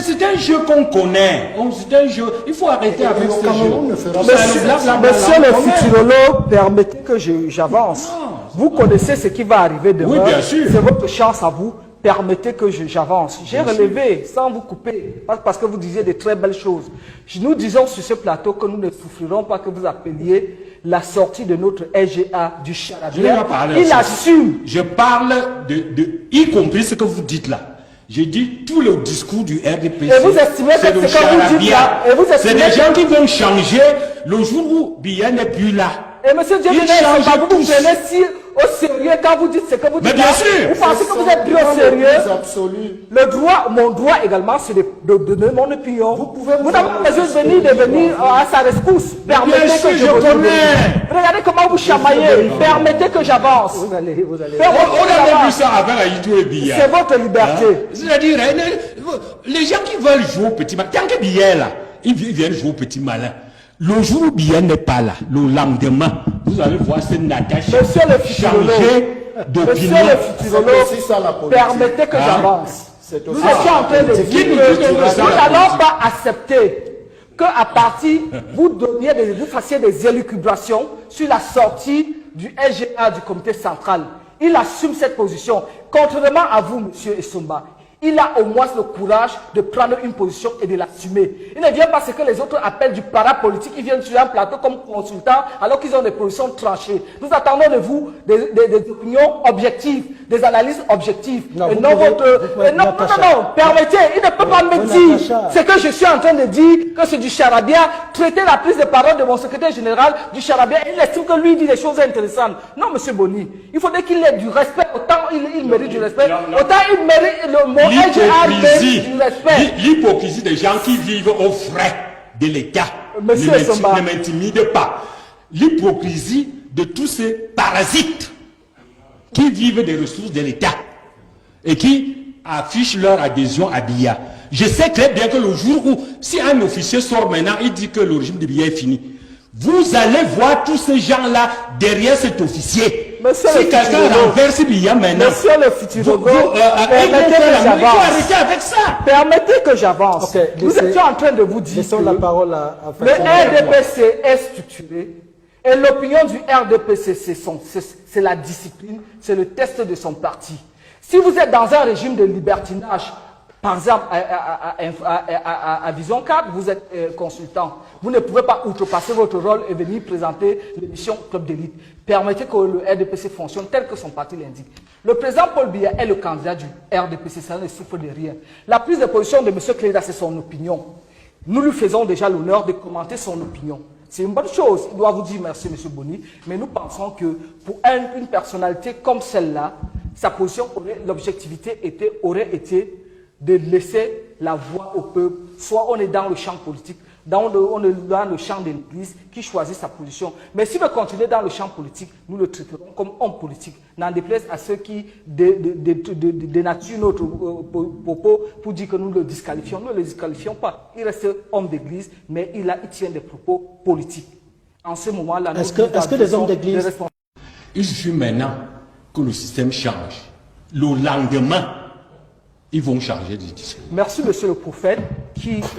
c'est un jeu qu'on connaît. C'est un jeu. Il faut arrêter avec ce jeu. Monsieur le futurologue, permettez que j'avance. Vous connaissez ce qui va arriver demain. Oui, bien sûr. C'est votre chance à vous. Permettez que j'avance. J'ai relevé sans vous couper, parce que vous disiez de très belles choses. Nous disons sur ce plateau que nous ne souffrirons pas que vous appeliez la sortie de notre SGA du charabia. Il assume. Je parle y compris ce que vous dites là. J'ai dit tout le discours du RDPC. Et vous estimez que ce que vous dites là, c'est des gens qui vont changer le jour où Biya n'est plus là. Et monsieur Dieu, vous prenez si au sérieux quand vous dites ce que vous dites. Mais bien sûr. Vous pensez que vous êtes pris au sérieux. Le droit, mon droit également, c'est de donner mon opinion. Vous n'avez pas besoin de venir à sa rescousse. Permettez que je connais. Regardez comment vous chamaillez. Permettez que j'avance. On a vu ça avec Aïdou et Biya. C'est votre liberté. C'est-à-dire, les gens qui veulent jouer au petit malin, tant que Biya est là, ils viennent jouer au petit malin. Le jour où Biya n'est pas là, le lendemain, vous allez voir cette Natacha changer d'opinion. Monsieur le futurologue, permettez que j'avance. Nous étions en train de dire que nous n'allons pas accepter qu'à partir, vous fassiez des élucubrations sur la sortie du SGA du comité central. Il assume cette position. Contrairement à vous, monsieur Essomba, il a au moins le courage de prendre une position et de l'assumer. Il ne vient pas ce que les autres appellent du parapolitique. Ils viennent sur un plateau comme consultants alors qu'ils ont des positions tranchées. Nous attendons de vous des opinions objectives, des analyses objectives. Non, permettez, il ne peut pas me dire ce que je suis en train de dire, que c'est du charabia. Traiter la prise de parole de mon secrétaire général du charabia. Il estime que lui dit des choses intéressantes. Non, monsieur Boni, il faudrait qu'il ait du respect. Autant il mérite du respect, autant il mérite le mot. L'hypocrisie des gens qui vivent aux frais de l'État ne m'intimide pas. L'hypocrisie de tous ces parasites qui vivent des ressources de l'État et qui affichent leur adhésion à Biya. Je sais très bien que le jour où, si un officier sort maintenant, il dit que le régime de Biya est fini, vous allez voir tous ces gens-là derrière cet officier. Si quelqu'un renverse Biya maintenant, monsieur le futurologue, arrêter avec ça. Permettez que j'avance. Nous étions en train de vous dire que la parole à le RDPC est structuré et l'opinion du RDPC, c'est la discipline, c'est le test de son parti. Si vous êtes dans un régime de libertinage, par exemple, à Vision 4, vous êtes consultant. Vous ne pouvez pas outrepasser votre rôle et venir présenter l'émission Club d'élite. Permettez que le RDPC fonctionne tel que son parti l'indique. Le président Paul Biya est le candidat du RDPC, ça ne souffre de rien. La prise de position de M. Cléda, c'est son opinion. Nous lui faisons déjà l'honneur de commenter son opinion. C'est une bonne chose. Il doit vous dire merci, M. Boni. Mais nous pensons que pour une personnalité comme celle-là, sa position, l'objectivité aurait été de laisser la voix au peuple. Soit on est dans le champ politique, on est dans le champ de l'Église qui choisit sa position. Mais si veut continuer dans le champ politique, nous le traiterons comme homme politique. N'en déplaise à ceux qui dénaturent notre propos pour dire que nous le disqualifions. Nous ne le disqualifions pas. Il reste homme d'église, mais il tient des propos politiques. En ce moment-là, est-ce que les hommes d'église... Il suffit maintenant que le système change. Le lendemain, ils vont changer de discours. Merci, monsieur le prophète.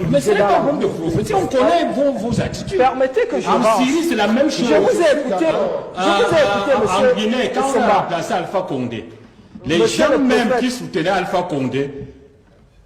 Mais ce n'est pas bon de prophète. On connaît vos attitudes. Permettez que je En Syrie, c'est la même chose. Je vous ai écouté. monsieur. En Guinée, quand on a remplacé Alpha Condé, les gens même qui soutenaient Alpha Condé,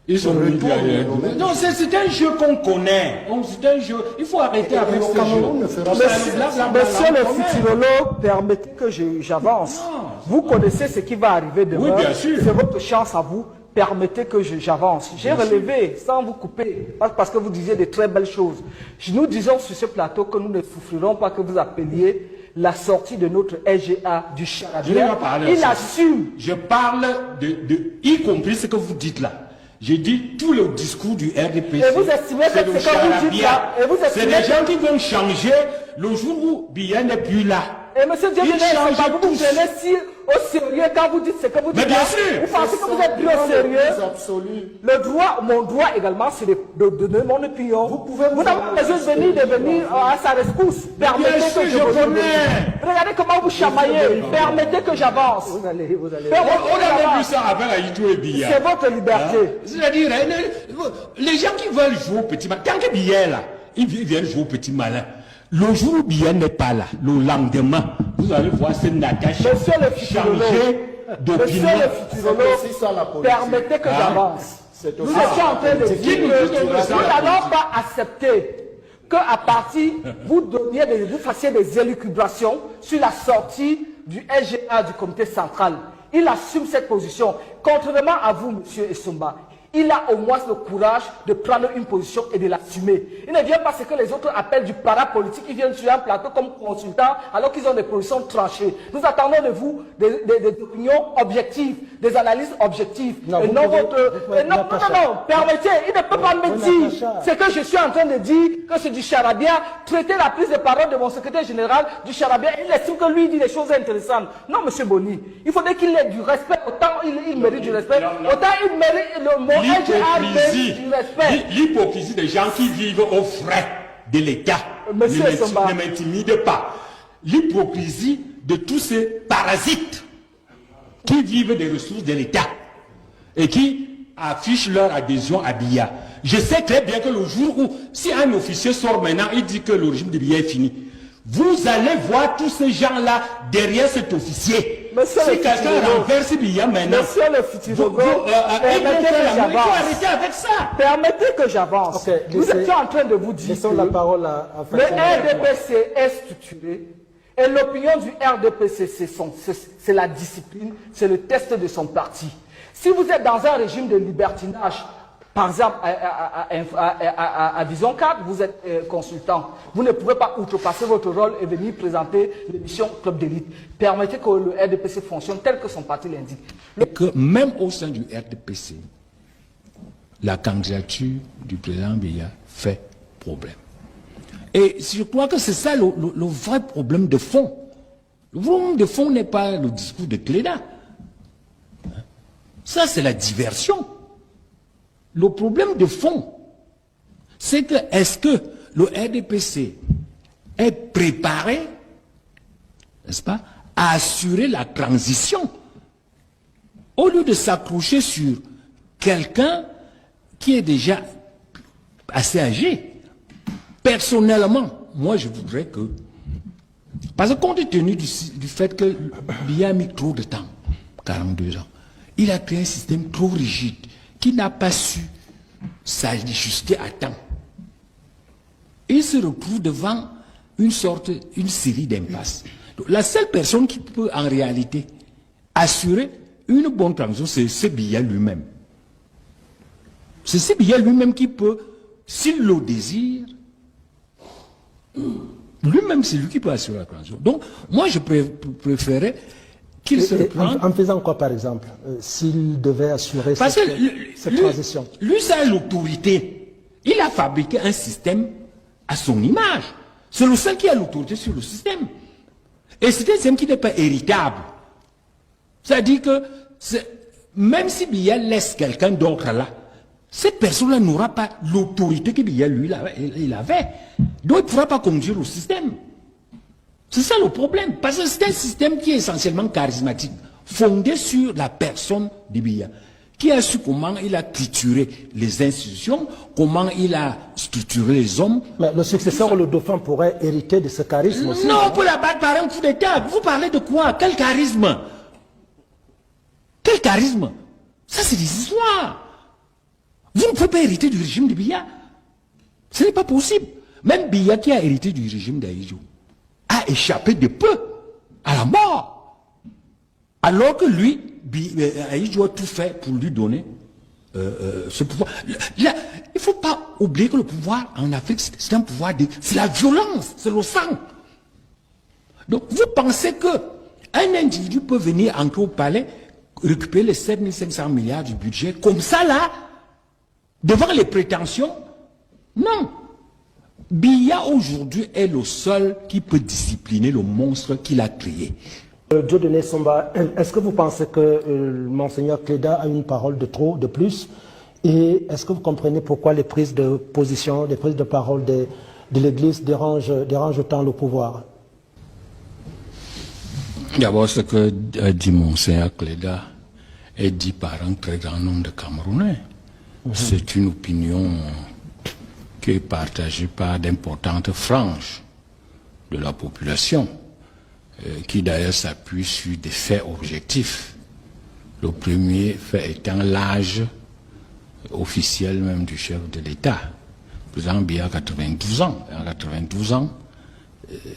ils sont venus derrière. Non, c'est un jeu qu'on connaît. C'est un jeu. Il faut arrêter avec ce jeu. Monsieur le futurologue, permettez que j'avance. Vous connaissez ce qui va arriver demain. Oui, bien sûr. C'est votre chance à vous. Permettez que j'avance. J'ai relevé sans vous couper, parce que vous disiez de très belles choses. Nous disons sur ce plateau que nous ne souffrirons pas que vous appeliez la sortie de notre SGA du charabia. Il assume. Je parle y compris ce que vous dites là. J'ai dit tout le discours du RDPC. Et vous estimez que ce que vous dites là, c'est des gens qui vont changer le jour où Biya n'est plus là. Et monsieur Dieu, vous prenez si au sérieux quand vous dites ce que vous dites? Mais bien sûr. Vous pensez que vous êtes pris au sérieux? Le droit, mon droit également, c'est de donner mon opinion. Vous n'avez pas besoin de venir à sa rescousse. Permettez que je connais. Regardez comment vous chamaillez. Permettez que j'avance. On a vu ça avec Aïdjo et Biya. C'est votre liberté. C'est-à-dire, les gens qui veulent jouer au petit malin, tant que Biya est là, ils viennent jouer au petit malin. Le jour où Biya n'est pas là, le lendemain, vous allez voir cette Natacha changer d'opinion. Monsieur le futurologue, permettez que j'avance. Nous étions en train de dire que nous n'allons pas accepter qu'à partir, vous fassiez des élucubrations sur la sortie du SGA du comité central. Il assume cette position. Contrairement à vous, monsieur Essomba, il a au moins le courage de prendre une position et de l'assumer. Il ne vient pas ce que les autres appellent du parapolitique. Ils viennent sur un plateau comme consultants alors qu'ils ont des positions tranchées. Nous attendons de vous des opinions objectives, des analyses objectives. Non, non, permettez, il ne peut pas me dire ce que je suis en train de dire, que c'est du charabia. Traiter la prise de parole de mon secrétaire général du charabia. Il estime que lui dit des choses intéressantes. Non, monsieur Boni, il faudrait qu'il ait du respect. Autant il mérite du respect, autant il mérite le mot. L'hypocrisie des gens qui vivent aux frais de l'État ne m'intimide pas. L'hypocrisie de tous ces parasites qui vivent des ressources de l'État et qui affichent leur adhésion à Biya. Je sais très bien que le jour où, si un officier sort maintenant, il dit que le régime de Biya est fini, vous allez voir tous ces gens-là derrière cet officier. Si quelqu'un renverse Biya maintenant, monsieur le futurologue, permettez que j'avance. Arrêtez avec ça. Permettez que j'avance. Nous étions en train de vous dire que la parole le RDPC est structuré et l'opinion du RDPC, c'est la discipline, c'est le test de son parti. Si vous êtes dans un régime de libertinage, par exemple, à Vision 4, vous êtes consultant. Vous ne pouvez pas outrepasser votre rôle et venir présenter l'émission Club d'élite. Permettez que le RDPC fonctionne tel que son parti l'indique. Que même au sein du RDPC, la candidature du président Biya fait problème. Et je crois que c'est ça le vrai problème de fond. Le problème de fond n'est pas le discours de Cléda. Ça, c'est la diversion. Le problème de fond, c'est que est-ce que le RDPC est préparé, n'est-ce pas, à assurer la transition au lieu de s'accrocher sur quelqu'un qui est déjà assez âgé. Personnellement, moi je voudrais que, parce que compte tenu du fait que Biya a mis trop de temps, 42 ans, il a créé un système trop rigide, qui n'a pas su s'ajuster à temps. Il se retrouve devant une série d'impasses. La seule personne qui peut en réalité assurer une bonne transition, c'est Biya lui-même. C'est Biya lui-même qui peut, s'il le désire, lui-même c'est lui qui peut assurer la transition. Donc, moi je préférais qu'il se reprenne. En faisant quoi, par exemple, s'il devait assurer cette transition? Lui, c'est l'autorité. Il a fabriqué un système à son image. C'est le seul qui a l'autorité sur le système. Et c'est un système qui n'est pas héritable. C'est-à-dire que, même si Biya laisse quelqu'un d'autre là, cette personne-là n'aura pas l'autorité que Biya, lui, il avait. Donc, il ne pourra pas conduire le système. C'est ça le problème, parce que c'est un système qui est essentiellement charismatique, fondé sur la personne de Biya, qui a su comment il a trituré les institutions, comment il a structuré les hommes. Mais le successeur, le dauphin, pourrait hériter de ce charisme aussi. Non, pour la battre par un coup d'État. Vous parlez de quoi? Quel charisme? Quel charisme? Ça, c'est des histoires. Vous ne pouvez pas hériter du régime de Biya. Ce n'est pas possible. Même Biya qui a hérité du régime d'Aïdjo a échappé de peu à la mort. Alors que lui, Aïdjo a tout fait pour lui donner ce pouvoir. Il ne faut pas oublier que le pouvoir en Afrique, c'est un pouvoir c'est la violence, c'est le sang. Donc vous pensez que un individu peut venir entrer au palais, récupérer les 7500 milliards du budget, comme ça là, devant les prétentions? Non. Biya aujourd'hui est le seul qui peut discipliner le monstre qu'il a créé. Dieudonné Somba, est-ce que vous pensez que Monseigneur Cléda a une parole de trop, de plus? Et est-ce que vous comprenez pourquoi les prises de position, les prises de parole de l'Église dérangent autant le pouvoir? D'abord, ce que dit Monseigneur Cléda est dit par un très grand nombre de Camerounais. C'est une opinion qui est partagée par d'importantes franges de la population, qui d'ailleurs s'appuie sur des faits objectifs. Le premier fait étant l'âge officiel même du chef de l'État. Le président Biya a 92 ans. À 92 ans,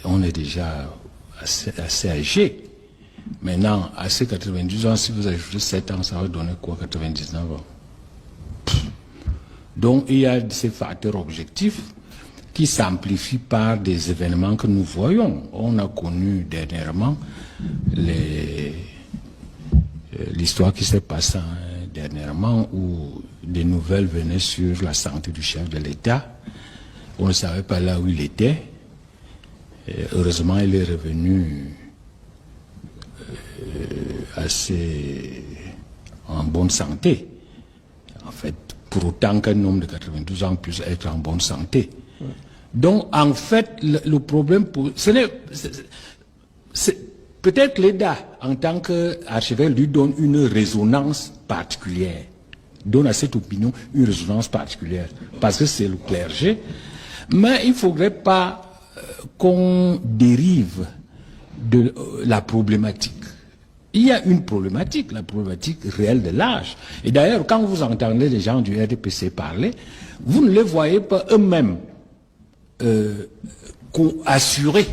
on est déjà assez âgé. Maintenant, à ces 92 ans, si vous ajoutez 7 ans, ça va donner quoi, 99 ans? Donc, il y a ces facteurs objectifs qui s'amplifient par des événements que nous voyons. On a connu dernièrement l'histoire qui s'est passée dernièrement où des nouvelles venaient sur la santé du chef de l'État. On ne savait pas là où il était. Et heureusement, il est revenu assez en bonne santé. En fait, pour autant qu'un homme de 92 ans puisse être en bonne santé. Donc, en fait, le problème, peut-être que l'État, en tant qu'archevêque, lui donne une résonance particulière, donne à cette opinion une résonance particulière, parce que c'est le clergé. Mais il ne faudrait pas qu'on dérive de la problématique. Il y a une problématique, la problématique réelle de l'âge. Et d'ailleurs, quand vous entendez les gens du RDPC parler, vous ne les voyez pas eux-mêmes assurés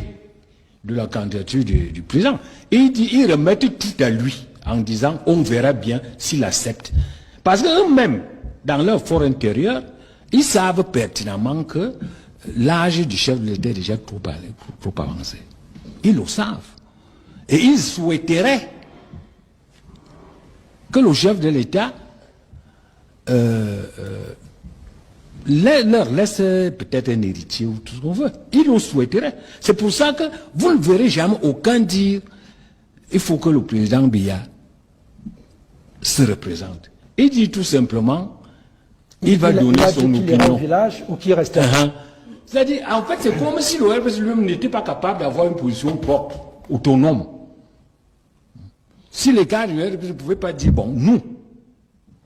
de la candidature du président. Et ils remettent tout à lui en disant on verra bien s'il accepte. Parce qu'eux-mêmes, dans leur fort intérieur, ils savent pertinemment que l'âge du chef de l'État est déjà trop avancé. Ils le savent. Et ils souhaiteraient que le chef de l'État leur laisse peut-être un héritier ou tout ce qu'on veut. Ils le souhaiteraient. C'est pour ça que vous ne verrez jamais aucun dire il faut que le président Biya se représente. Il dit tout simplement il va donner son opinion. Au village ou qui reste C'est-à-dire, en fait, c'est comme si le RPC lui-même n'était pas capable d'avoir une position propre, autonome. Si les gars du RPC ne pouvaient pas dire, bon, nous,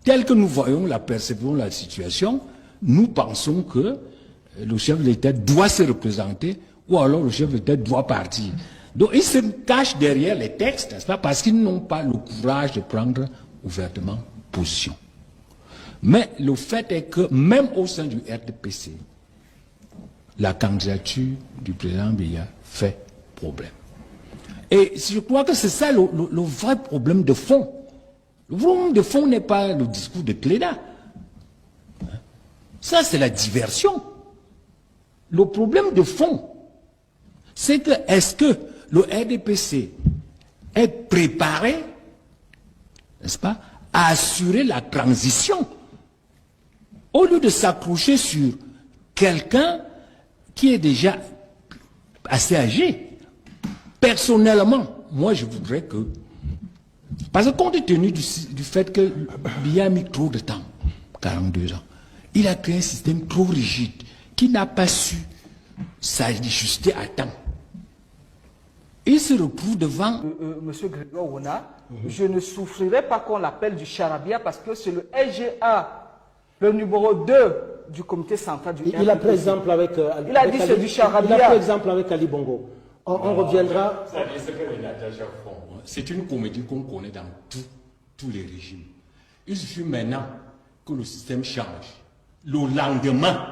tel que nous voyons, percevons la situation, nous pensons que le chef de l'État doit se représenter ou alors le chef de l'État doit partir. Donc ils se cachent derrière les textes, n'est-ce pas, parce qu'ils n'ont pas le courage de prendre ouvertement position. Mais le fait est que même au sein du RDPC, la candidature du président Biya fait problème. Et je crois que c'est ça le vrai problème de fond. Le problème de fond n'est pas le discours de Cléda. Ça, c'est la diversion. Le problème de fond, c'est que est-ce que le RDPC est préparé, n'est-ce pas, à assurer la transition au lieu de s'accrocher sur quelqu'un qui est déjà assez âgé. Personnellement, moi je voudrais que... Parce que compte tenu du fait que Biya a mis trop de temps, 42 ans, il a créé un système trop rigide qui n'a pas su s'ajuster à temps. Il se retrouve devant... Monsieur Grégoire Wona, je ne souffrirai pas qu'on l'appelle du charabia parce que c'est le LGA, le numéro 2 du comité central du RDPC. Il a pris exemple avec... il a dit c'est du charabia. Il a pris exemple avec Ali Bongo. On reviendra... C'est une comédie qu'on connaît dans tous les régimes. Il suffit maintenant que le système change. Le lendemain,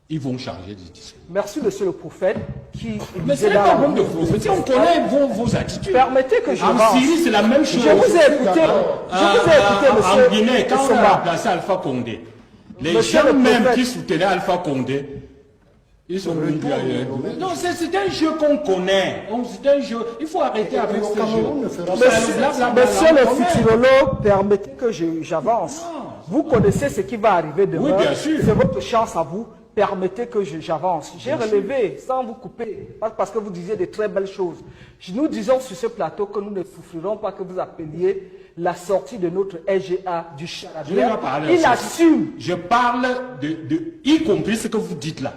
ils vont changer de discours. Merci, monsieur le prophète. Mais c'est pas bon de prophétie, on connaît vos attitudes. Permettez que je en Syrie, c'est la même chose. Je vous ai écouté, monsieur. En Guinée, quand on a remplacé Alpha Condé, les gens même qui soutenaient Alpha Condé, ils sont venus ailleurs. Non, c'est un jeu qu'on connaît. C'est un jeu. Il faut arrêter avec ce jeu. Monsieur le futurologue, permettez que j'avance. Vous connaissez ce qui va arriver demain. Oui, bien sûr. C'est votre chance à vous. permettez que j'avance. J'ai relevé, sans vous couper, parce que vous disiez de très belles choses. Nous disons sur ce plateau que nous ne souffrirons pas que vous appeliez la sortie de notre SGA du charabia. Il assume. Je parle y compris ce que vous dites là.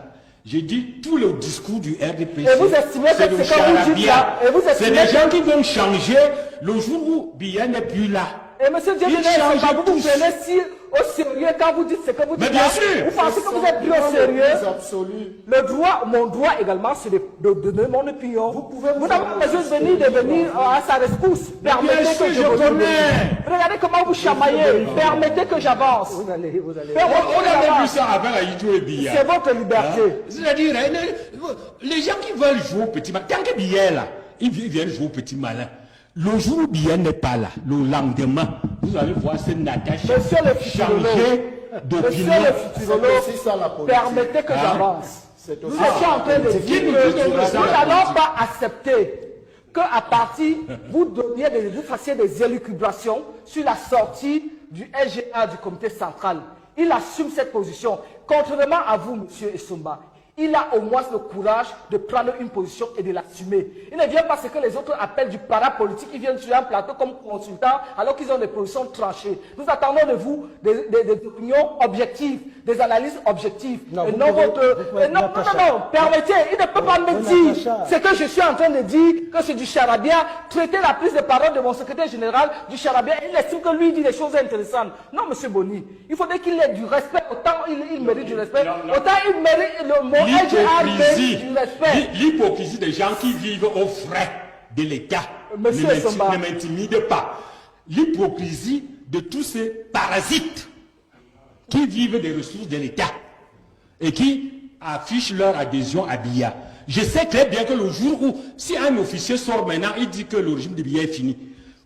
J'ai dit tout le discours du RDPC. Et vous estimez que c'est comme vous dites là. C'est des gens qui vont changer le jour où Biya n'est plus là. Et M. Diadoné, vous vous prenez si au sérieux quand vous dites ce que vous dites. Mais bien sûr. Vous pensez que vous êtes plus au sérieux. Le droit, mon droit également, c'est de donner mon opinion. Vous n'avez pas besoin de venir à sa rescousse. Permettez que je connais. Regardez comment vous chamaillez. Permettez que j'avance. Vous allez. On a vu ça avec Aïdou et Biya. C'est votre liberté. C'est-à-dire, les gens qui veulent jouer au petit malin, tant que Biya est là, ils viennent jouer au petit malin. Le jour où Biya n'est pas là, le lendemain, vous allez voir ce Natacha changer d'opinion. Monsieur le futurologue, permettez que j'avance. Nous étions en train de dire que nous n'allons pas accepter qu'à partir, vous fassiez des élucubrations sur la sortie du SGA du comité central. Il assume cette position. Contrairement à vous, monsieur Essomba, il a au moins le courage de prendre une position et de l'assumer. Il ne vient pas ce que les autres appellent du parapolitique. Ils viennent sur un plateau comme consultants alors qu'ils ont des positions tranchées. Nous attendons de vous des opinions objectives, des analyses objectives. Non, non, permettez, il ne peut pas me dire ce que je suis en train de dire, que c'est du charabia. Traiter la prise de parole de mon secrétaire général du charabia. Il estime que lui dit des choses intéressantes. Non, monsieur Boni, il faudrait qu'il ait du respect. Autant il mérite du respect, autant il mérite le mot. L'hypocrisie des gens qui vivent aux frais de l'État ne m'intimide pas. L'hypocrisie de tous ces parasites qui vivent des ressources de l'État et qui affichent leur adhésion à Biya. Je sais très bien que le jour où, si un officier sort maintenant, il dit que le régime de Biya est fini,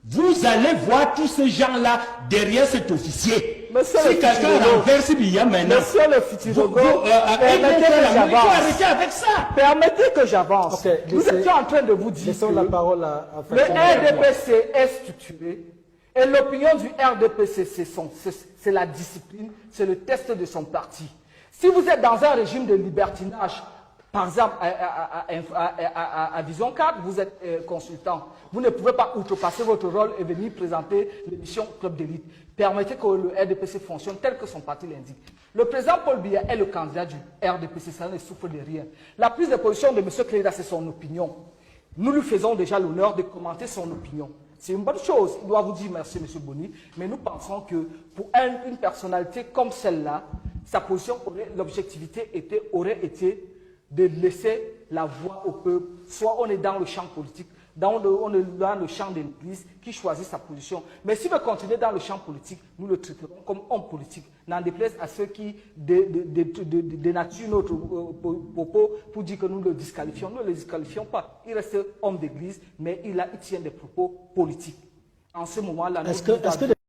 vous allez voir tous ces gens-là derrière cet officier. Si quelqu'un renverse Biya maintenant, monsieur le futurologue, arrêtez avec ça. Permettez que j'avance. Nous étions en train de vous dire que la parole à le RDPC est structuré et l'opinion du RDPC, c'est la discipline, c'est le test de son parti. Si vous êtes dans un régime de libertinage, par exemple, à Vision 4, vous êtes consultant. Vous ne pouvez pas outrepasser votre rôle et venir présenter l'émission Club d'élite. Permettez que le RDPC fonctionne tel que son parti l'indique. Le président Paul Biya est le candidat du RDPC, ça ne souffre de rien. La prise de position de M. Cléda, c'est son opinion. Nous lui faisons déjà l'honneur de commenter son opinion. C'est une bonne chose. Il doit vous dire merci, M. Boni. Mais nous pensons que pour une personnalité comme celle-là, sa position, l'objectivité aurait été de laisser la voix au peuple. Soit on est dans le champ politique, on est dans le champ de l'Église qui choisit sa position. Mais si on veut continuer dans le champ politique, nous le traiterons comme homme politique. N'en déplaise à ceux qui dénaturent notre propos pour dire que nous le disqualifions. Nous ne le disqualifions pas. Il reste homme d'église, mais il tient des propos politiques. En ce moment-là,